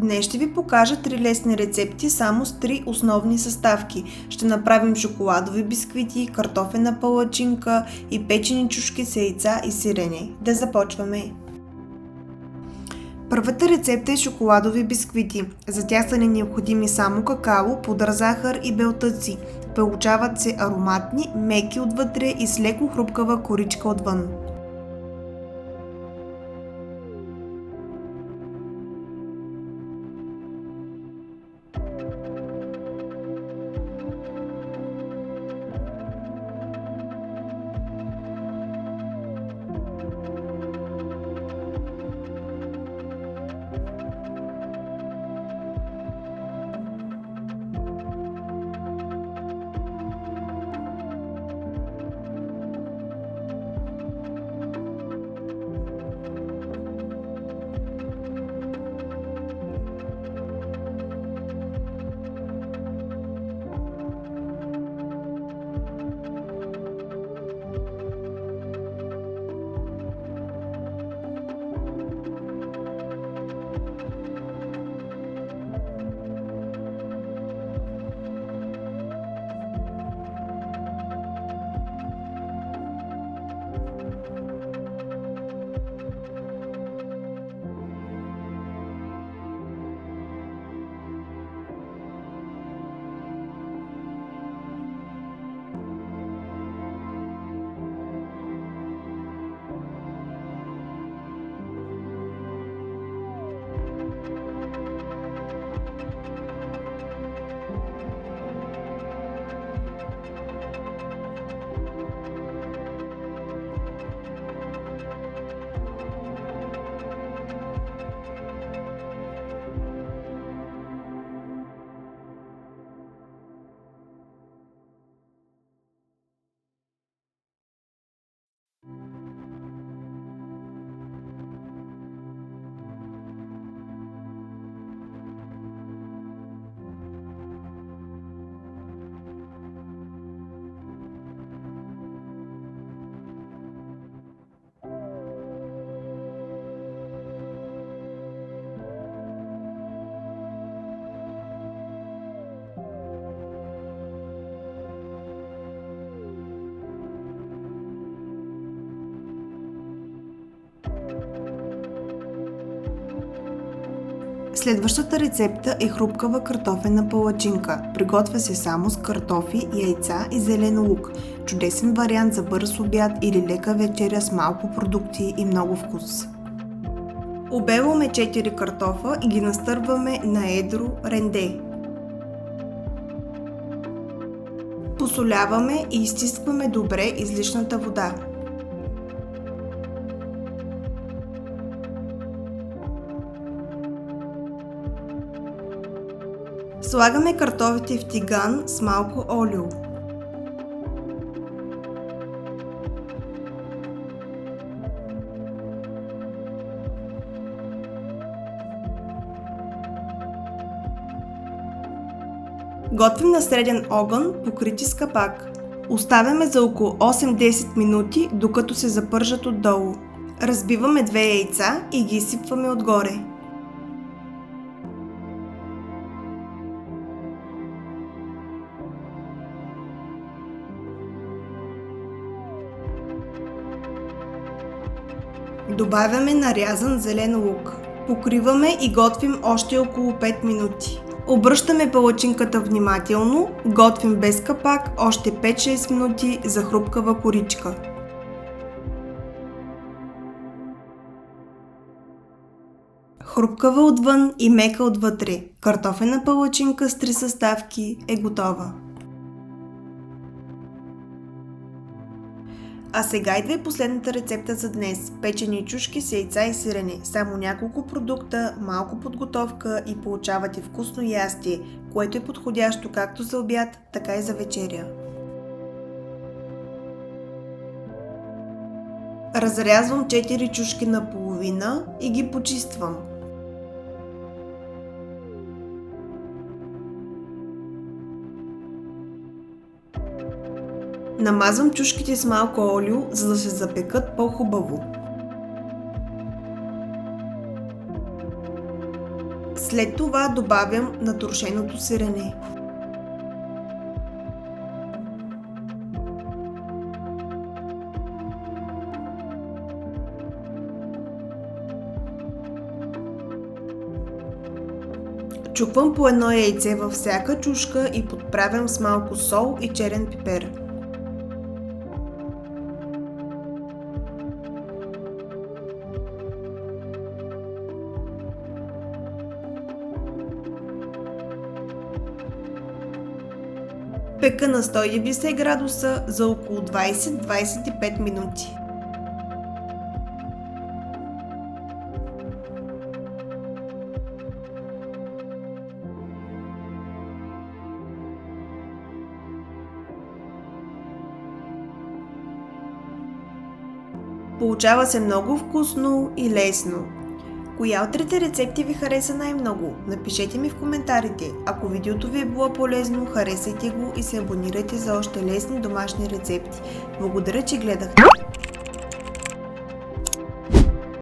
Днес ще ви покажа 3 лесни рецепти само с 3 основни съставки. Ще направим шоколадови бисквити, картофена палачинка и печени чушки с яйца и сирене. Да започваме! Първата рецепта е шоколадови бисквити. За тях са ни необходими само какао, пудър захар и белтъци. Получават се ароматни, меки отвътре и с леко хрупкава коричка отвън. Следващата рецепта е хрупкава картофена палачинка. Приготвя се само с картофи, яйца и зелен лук. Чудесен вариант за бърз обяд или лека вечеря с малко продукти и много вкус. Обелваме 4 картофа и ги настърваме на едро ренде. Посоляваме и изстискваме добре излишната вода. Слагаме картофите в тиган с малко олио. Готвим на среден огън, покрити с капак. Оставяме за около 8-10 минути, докато се запържат отдолу. Разбиваме 2 яйца и ги изсипваме отгоре. Добавяме нарязан зелен лук. Покриваме и готвим още около 5 минути. Обръщаме палачинката внимателно, готвим без капак още 5-6 минути за хрупкава коричка. Хрупкава отвън и мека отвътре. Картофена палачинка с 3 съставки е готова. А сега идва и последната рецепта за днес. Печени чушки с яйца и сирене. Само няколко продукта, малко подготовка и получавате вкусно ястие, което е подходящо както за обяд, така и за вечеря. Разрязвам 4 чушки на половина и ги почиствам. Намазвам чушките с малко олио, за да се запекат по-хубаво. След това добавям натрошеното сирене. Чупвам по едно яйце във всяка чушка и подправям с малко сол и черен пипер. Пека на 190 градуса за около 20-25 минути. Получава се много вкусно и лесно. Коя от трите рецепти ви хареса най-много? Напишете ми в коментарите. Ако видеото ви е било полезно, харесайте го и се абонирайте за още лесни домашни рецепти. Благодаря, че гледахте!